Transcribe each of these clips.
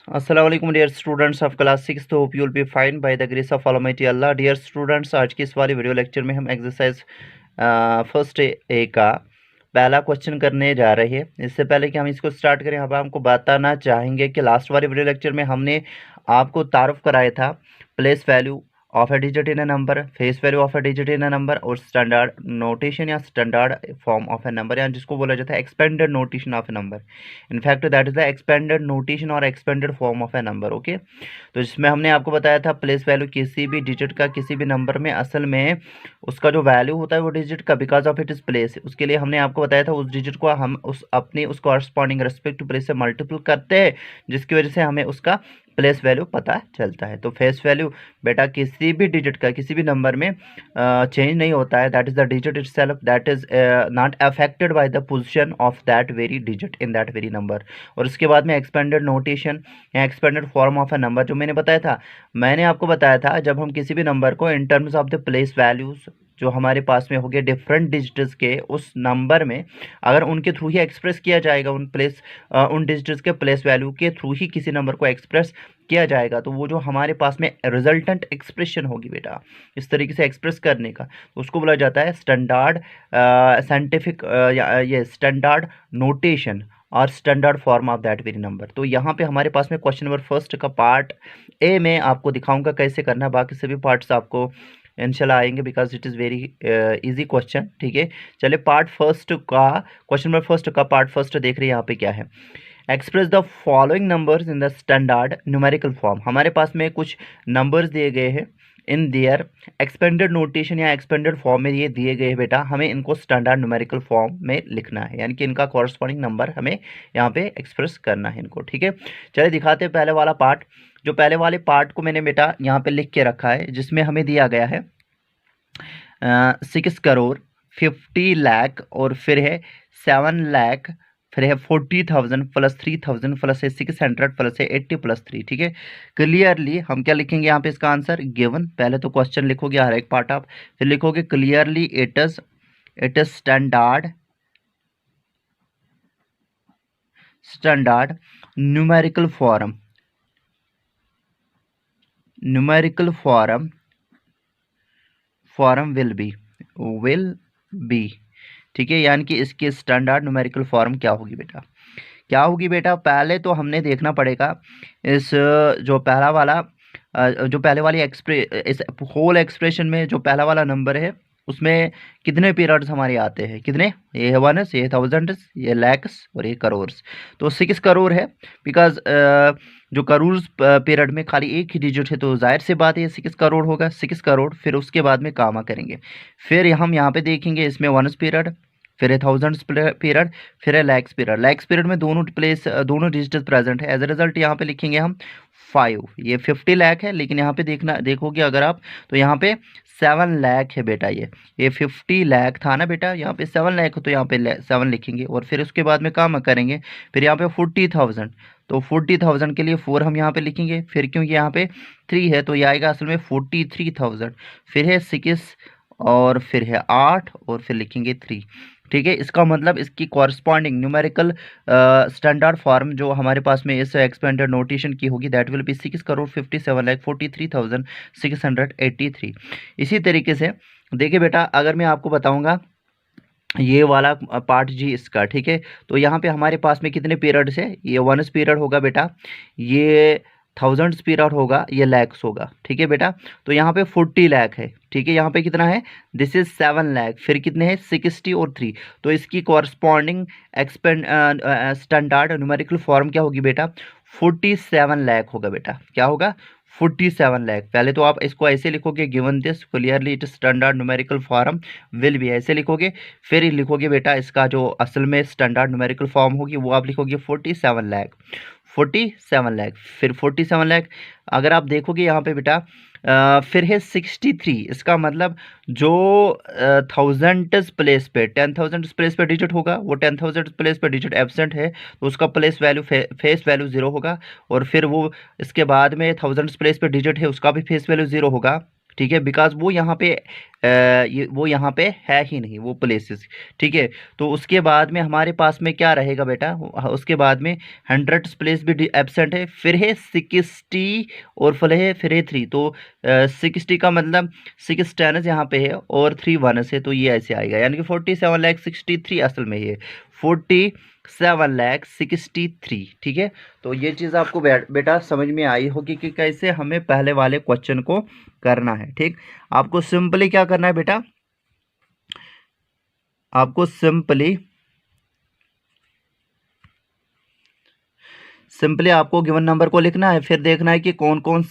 अस्सलाम वालेकुम dear students of class 6। तो hope you will be fine by the grace of almighty Allah. Dear students, आज की इस वाली वीडियो लेक्चर में हम एक्सरसाइज फर्स्ट ए का पहला क्वेश्चन करने जा रहे हैं। इससे पहले कि हम इसको स्टार्ट करें, यहाँ पर हमको बताना चाहेंगे कि लास्ट वाली वीडियो लेक्चर में हमने आपको तारुफ कराया था place value of a digit in a number, face value of a digit in a number और स्टैंडर्ड नोटेशन या standard form of a number, या जिसको बोला जाता है expanded notation of a number. In fact that is the expanded notation और expanded form of a number. Okay, तो इसमें हमने आपको बताया था प्लेस वैल्यू किसी भी डिजिट का किसी भी नंबर में असल में उसका जो वैल्यू होता है वो डिजिट का because of it is place, उसके लिए हमने आपको बताया था उस डिजिट को हम उस अपनी उस कॉरस्पॉन्डिंग रेस्पेक्ट टू प्लेस से मल्टीपल करते हैं, जिसकी वजह से हमें उसका प्लेस वैल्यू पता चलता है। तो फेस वैल्यू बेटा किसी भी डिजिट का किसी भी नंबर में चेंज नहीं होता है। That is the digit itself that is not affected by the position of that very digit in that very number. और उसके बाद में एक्सपेंडेड नोटेशन या expanded form of a number जो मैंने बताया था, मैंने आपको बताया था जब हम किसी भी नंबर को in terms of the place values जो हमारे पास में हो गए डिफरेंट डिजिट्स के उस नंबर में, अगर उनके थ्रू ही एक्सप्रेस किया जाएगा उन डिजिट्स के प्लेस वैल्यू के थ्रू ही किसी नंबर को एक्सप्रेस किया जाएगा, तो वो जो हमारे पास में रिजल्टेंट एक्सप्रेशन होगी बेटा इस तरीके से एक्सप्रेस करने का, तो उसको बोला जाता है स्टैंडर्ड साइंटिफिक ये स्टैंडर्ड नोटेशन और standard form of that very number. तो यहाँ पे हमारे पास में क्वेश्चन नंबर फर्स्ट का पार्ट ए में आपको दिखाऊंगा कैसे करना है, बाकी सभी पार्ट्स आपको इंशाल्लाह आएंगे because it is very easy question. ठीक है, चलिए पार्ट फर्स्ट का क्वेश्चन नंबर फर्स्ट का पार्ट फर्स्ट देख रहे हैं। यहाँ पे क्या है, express the following numbers in the standard numerical form. हमारे पास में कुछ नंबर्स दिए गए हैं इन देयर एक्सपेंडेड नोटेशन या एक्सपेंडेड फॉर्म में ये दिए गए हैं बेटा, हमें इनको स्टैंडर्ड न्यूमेरिकल फॉर्म में लिखना है, यानी कि इनका कॉरस्पॉन्डिंग नंबर हमें यहाँ पे एक्सप्रेस करना है इनको। ठीक है, चलिए दिखाते हैं पहले वाला पार्ट। जो पहले वाले पार्ट को मैंने बेटा यहाँ पे लिख के रखा है, जिसमें हमें दिया गया है 6 करोड़ 50 लाख और फिर है 7 लाख, फिर है 40,000 प्लस 3,000 प्लस है 600 प्लस है 80 प्लस 3। ठीक है, क्लियरली हम क्या लिखेंगे यहाँ पे इसका आंसर गिवन। पहले तो क्वेश्चन लिखोगे हर एक पार्ट आप, फिर लिखोगे clearly it is standard numerical form will be. ठीक है, यानी कि इसकी स्टैंडर्ड न्यूमेरिकल फॉर्म क्या होगी बेटा, क्या होगी बेटा। पहले तो हमने देखना पड़ेगा इस जो पहला वाला जो पहले वाली इस होल एक्सप्रेशन में जो पहला वाला नंबर है उसमें कितने पीरियड्स हमारे आते हैं, कितने, ये वनस, ये थाउजेंड्स, ये लैक्स और ये करोर्स। तो 6 करोड़ है बिकॉज जो करोड़ पीरियड में खाली एक ही डिजिट है, तो जाहिर सी बात है 6 करोड़ होगा, 6 करोड़। फिर उसके बाद में कामा करेंगे, फिर हम यहाँ पे देखेंगे इसमें वनस पीरियड, फिर है थाउजेंड्स पीरियड, फिर है लैक्स पीरियड। लैक्स पीरियड में दोनों डिजिट प्रेजेंट है। एज ए रिजल्ट यहाँ पे लिखेंगे हम 5। ये 50 लाख है, लेकिन यहाँ पे देखोगे अगर आप तो यहाँ पे 7 लाख है बेटा। ये 50 लाख था ना बेटा, यहाँ पे 7 लाख, तो यहाँ पे 7 लिखेंगे और फिर उसके बाद में काम करेंगे। फिर यहाँ पे 40,000, तो 40,000 के लिए 4 हम यहाँ पे लिखेंगे, फिर क्योंकि यहाँ पे 3 है तो ये आएगा असल में 43,000। फिर है 6 और फिर है 8 और फिर लिखेंगे 3। ठीक है, इसका मतलब इसकी कॉरस्पॉन्डिंग न्यूमेरिकल स्टैंडर्ड फॉर्म जो हमारे पास में इस एक्सपेंडेड नोटेशन की होगी that will be 6 crore 57 lakh 43,683। इसी तरीके से देखिए बेटा, अगर मैं आपको बताऊंगा ये वाला पार्ट जी इसका, ठीक है, तो यहाँ पे हमारे पास में कितने पीरियड्स है, ये वनस पीरियड होगा बेटा, ये थाउजेंड्स पीरियड होगा, ये लैक्स होगा। ठीक है बेटा, तो यहाँ पे 40 लाख है। ठीक है, यहाँ पे कितना है, दिस इज 7 लाख, फिर कितने हैं 60 और 3, तो इसकी कॉरस्पॉन्डिंग स्टैंडर्ड न्यूमेरिकल फॉर्म क्या होगी बेटा, 47 लाख होगा बेटा। क्या होगा, 47 लाख। पहले तो आप इसको ऐसे लिखोगे given this clearly it standard numerical form will be, ऐसे लिखोगे। फिर लिखोगे बेटा इसका जो असल में स्टैंडर्ड न्यूमेरिकल फॉर्म होगी वो आप लिखोगे 47 लाख, 47 लाख, फिर 47 लाख। अगर आप देखोगे यहाँ पे बेटा फिर है 63, इसका मतलब जो थाउजेंड्स प्लेस पे 10,000 प्लेस पे डिजिट होगा, वो 10,000 प्लेस पे डिजिट एब्सेंट है तो उसका प्लेस वैल्यू फेस वैल्यू 0 होगा। और फिर वो इसके बाद में थाउजेंड्स प्लेस पे डिजिट है उसका भी फेस वैल्यू 0 होगा। ठीक है, बिकॉज वो यहाँ पे वो यहाँ पे है ही नहीं वो प्लेसेस। ठीक है, तो उसके बाद में हमारे पास में क्या रहेगा बेटा, उसके बाद में 100 प्लेस भी एब्सेंट है, फिर है 60 और फिर है 3। तो 60 का मतलब 6 टेन्स यहाँ पे है और 3 वनस है, तो ये ऐसे आएगा, यानी कि 47,63 असल में ये 47,63। ठीक है, तो ये चीज़ आपको बेटा समझ में आई होगी कि कैसे हमें पहले वाले क्वेश्चन को करना है। ठीक, आपको सिंपली क्या करना है बेटा, आपको सिंपली आपको गिवन नंबर को लिखना है, फिर देखना है कि कौन कौन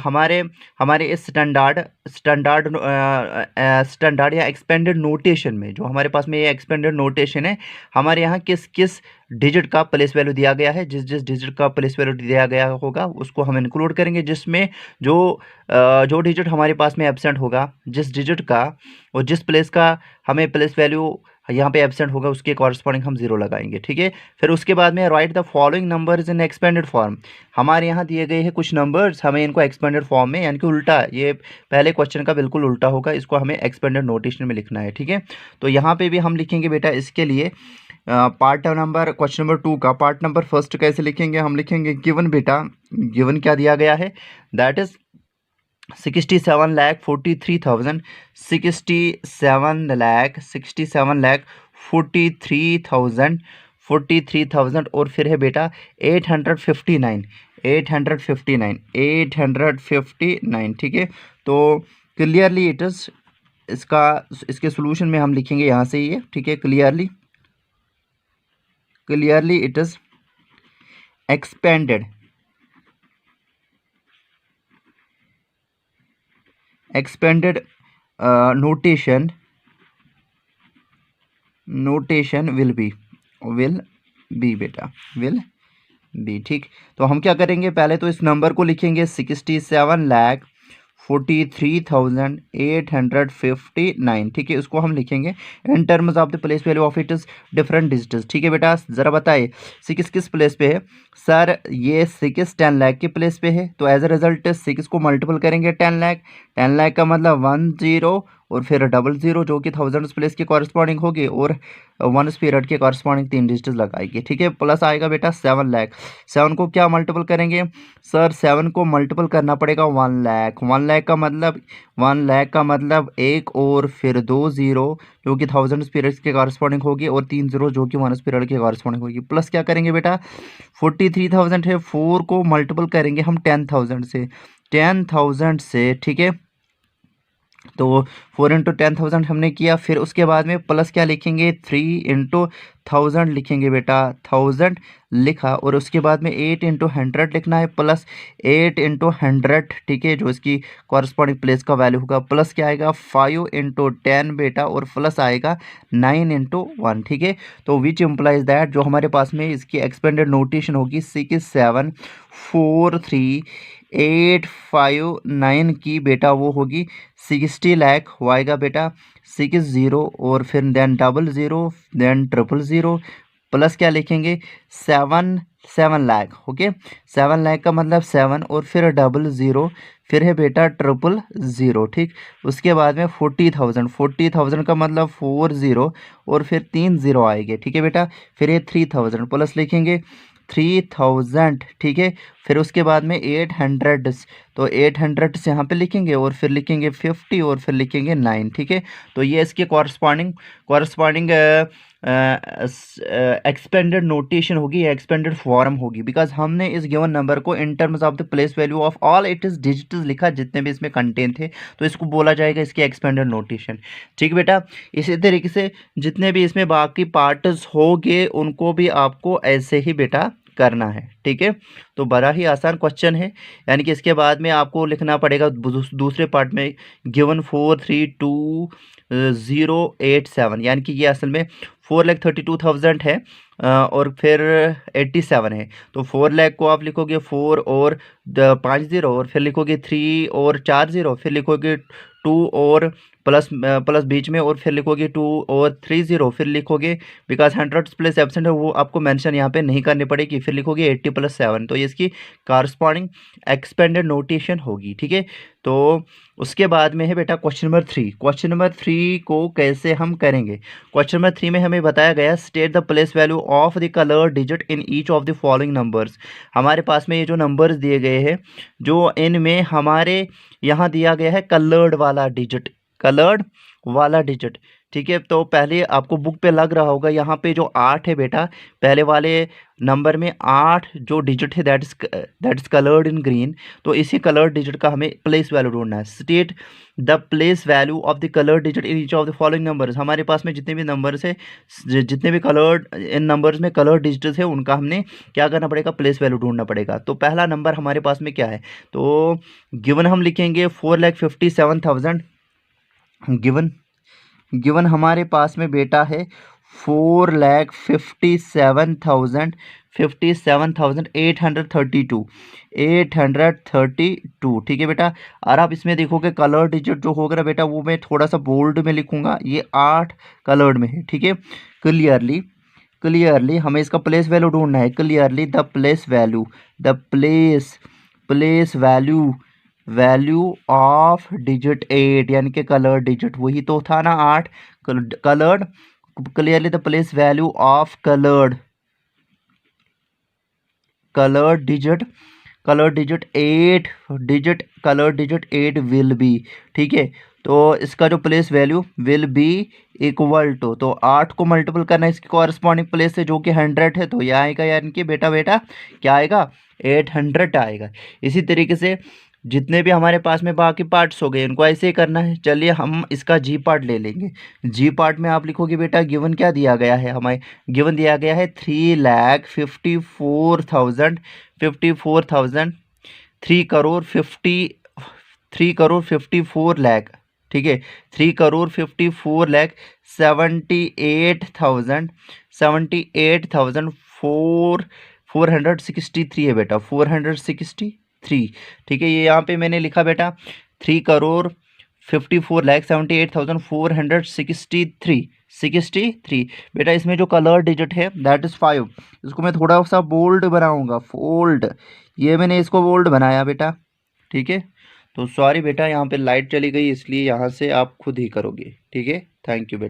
हमारे इस स्टैंडर्ड या एक्सपेंडेड नोटेशन में, जो हमारे पास में ये एक्सपेंडेड नोटेशन है, हमारे यहाँ किस किस डिजिट का प्लेस वैल्यू दिया गया है। जिस डिजिट का प्लेस वैल्यू दिया गया होगा उसको हम इंक्लूड करेंगे, जिसमें जो डिजिट हमारे पास में एब्सेंट होगा, जिस डिजिट का और जिस प्लेस का हमें प्लेस वैल्यू यहाँ पे एब्सेंट होगा उसके कॉरस्पॉन्डिंग हम 0 लगाएंगे। ठीक है, फिर उसके बाद में right the following numbers in expanded form. हमारे यहाँ दिए गए हैं कुछ नंबर्स, हमें इनको एक्सपेंडेड फॉर्म में, यानी कि उल्टा, ये पहले क्वेश्चन का बिल्कुल उल्टा होगा, इसको हमें एक्सपेंडेड नोटेशन में लिखना है। ठीक है, तो यहाँ पे भी हम लिखेंगे बेटा इसके लिए पार्ट नंबर क्वेश्चन नंबर 2 का पार्ट नंबर फर्स्ट कैसे लिखेंगे, हम लिखेंगे गिवन बेटा, गिवन क्या दिया गया है, दैट इज 67,43,000, 67,43,000 और फिर है बेटा 859। ठीक है, तो क्लियरली इट इज, इसके सोल्यूशन में हम लिखेंगे यहाँ से ये। ठीक है, clearly it is expanded notation will be बेटा, will be। ठीक, तो हम क्या करेंगे, पहले तो इस नंबर को लिखेंगे 67,43,859। ठीक है, इसको हम लिखेंगे in terms of the place value of it is different digits. ठीक है बेटा, ज़रा बताइए 6 किस प्लेस पे है, सर ये 6 10 लाख के प्लेस पे है, तो एज अ रिजल्ट 6 को मल्टीपल करेंगे 10 लाख, 10 लाख का मतलब 10 और फिर 00 जो कि 1000 प्लेस के कॉरस्पॉन्डिंग होगी, और 1 पीरियड के कॉरस्पॉन्डिंग 3 डिजिट लगाएंगे। ठीक है, प्लस आएगा बेटा 7 लाख, 7 को क्या मल्टीपल करेंगे, सर 7 को मल्टीपल करना पड़ेगा 1 लाख, 1 लाख का मतलब 1 और फिर 2 0 जो कि 1000 पीरियड्स के कॉरस्पॉन्डिंग होगी, और 3 0 जो कि 1 पीरियड के कॉरस्पॉन्डिंग होगी। प्लस क्या करेंगे बेटा, 43,000 है, 4 को मल्टीपल करेंगे हम 10,000 से। ठीक है, तो 4 × 10,000 हमने किया, फिर उसके बाद में प्लस क्या लिखेंगे, 3 × 1000 लिखेंगे बेटा, 1000 लिखा, और उसके बाद में 8 × 100 लिखना है, प्लस 8 × 100। ठीक है, जो इसकी कॉरस्पॉन्डिंग प्लेस का वैल्यू होगा, प्लस क्या आएगा 5 × 10 बेटा, और प्लस आएगा 9 × 1। ठीक है, तो विच इम्प्लाइज दैट, जो हमारे पास में इसकी एक्सपेंडेड नोटेशन होगी 67,43,859 की बेटा, वो होगी 60 लाख हो आएगा बेटा, 60 और फिर देन 00 देन 000, प्लस क्या लिखेंगे 7 लाख। ओके, 7 लाख का मतलब 7 और फिर 00 फिर है बेटा 000। ठीक, उसके बाद में 40,000 का मतलब 40 और फिर 3 0 आएंगे। ठीक है बेटा, फिर ये 3000 प्लस लिखेंगे 3000। ठीक है, फिर उसके बाद में 800, तो 800 से यहाँ पे लिखेंगे, और फिर लिखेंगे 50 और फिर लिखेंगे 9। ठीक है, तो ये इसके कॉरस्पॉन्डिंग एक्सपेंडेड नोटेशन होगी, एक्सपेंडेड फॉर्म होगी, बिकॉज हमने इस गिवन नंबर को in terms of the place value of all it is digits लिखा, जितने भी इसमें कंटेंट थे, तो इसको बोला जाएगा इसकी एक्सपेंडेड नोटेशन। ठीक बेटा, इसी तरीके से जितने भी इसमें बाकी पार्ट्स होंगे उनको भी आपको ऐसे ही बेटा करना है। ठीक है, तो बड़ा ही आसान क्वेश्चन है, यानी कि इसके बाद में आपको लिखना पड़ेगा दूसरे पार्ट में गिवन 432,087, यानी कि ये असल में 4,32,000 है और फिर 87 है, तो 4 लाख को आप लिखोगे 4 और 5 0 और फिर लिखोगे 3 और 4 0, फिर लिखोगे 2 और प्लस बीच में, और फिर लिखोगे 2 और 30, फिर लिखोगे बिकॉज 100 प्लेस एब्सेंट है वो आपको मेंशन यहाँ पे नहीं करनी पड़ेगी, फिर लिखोगे 80 + 7, तो ये इसकी कारस्पॉन्डिंग एक्सपेंडेड नोटेशन होगी। ठीक है, तो उसके बाद में है बेटा क्वेश्चन नंबर 3। क्वेश्चन नंबर 3 को कैसे हम करेंगे? क्वेश्चन नंबर 3 में हमें बताया गया state the place value of the colour digit in each of the following numbers. हमारे पास में ये जो नंबर्स दिए गए हैं, जो इनमें हमारे यहाँ दिया गया है कलर्ड वाला डिजिट, कलर्ड वाला डिजिट। ठीक है, तो पहले आपको बुक पे लग रहा होगा यहाँ पे जो 8 है बेटा, पहले वाले नंबर में 8 जो डिजिट है that is coloured in green, तो इसी कलर्ड डिजिट का हमें प्लेस वैल्यू ढूंढना है। State the place value of the coloured digit in each of the following numbers. हमारे पास में जितने भी नंबर्स है, जितने भी कलर्ड इन नंबर्स में कलर्ड डिजिट्स है, उनका हमने क्या करना पड़ेगा? प्लेस वैल्यू ढूंढना पड़ेगा। तो पहला नंबर हमारे पास में क्या है? तो गिवन हम लिखेंगे 4,57,000। गिवन हमारे पास में बेटा है 4,57,832। ठीक है बेटा, और आप इसमें देखोगे कलर डिजिट जो होगा ना बेटा, वो मैं थोड़ा सा बोल्ड में लिखूंगा, ये 8 कलर्ड में है। ठीक है, क्लियरली हमें इसका प्लेस वैल्यू ढूंढना है। Clearly the place value of digit 8, यानी कि कलर डिजिट, वही तो था ना 8 coloured. Clearly the place value of coloured digit 8 will be. ठीक है, तो इसका जो place value will be equal to, तो 8 को मल्टीपल करना है इसकी कॉरस्पॉन्डिंग प्लेस से जो कि 100 है, तो यह आएगा, यानी कि बेटा क्या आएगा? 800 आएगा। इसी तरीके से जितने भी हमारे पास में बाकी पार्ट्स हो गए, इनको ऐसे ही करना है। चलिए हम इसका जी पार्ट ले लेंगे। जी पार्ट में आप लिखोगे बेटा गिवन क्या दिया गया है, हमें गिवन दिया गया है 3,54,000 3,54 लाख। ठीक है, 3,54 लाख 78,463 है बेटा, 463। ठीक है, ये यहाँ पे मैंने लिखा बेटा 3,54,78,463 बेटा। इसमें जो कलर डिजिट है दैट इज 5, इसको मैं थोड़ा सा बोल्ड बनाऊंगा, फोल्ड, ये मैंने इसको बोल्ड बनाया बेटा। ठीक है, तो सॉरी बेटा, यहाँ पे लाइट चली गई, इसलिए यहाँ से आप खुद ही करोगे। ठीक है, थैंक यू बेटा।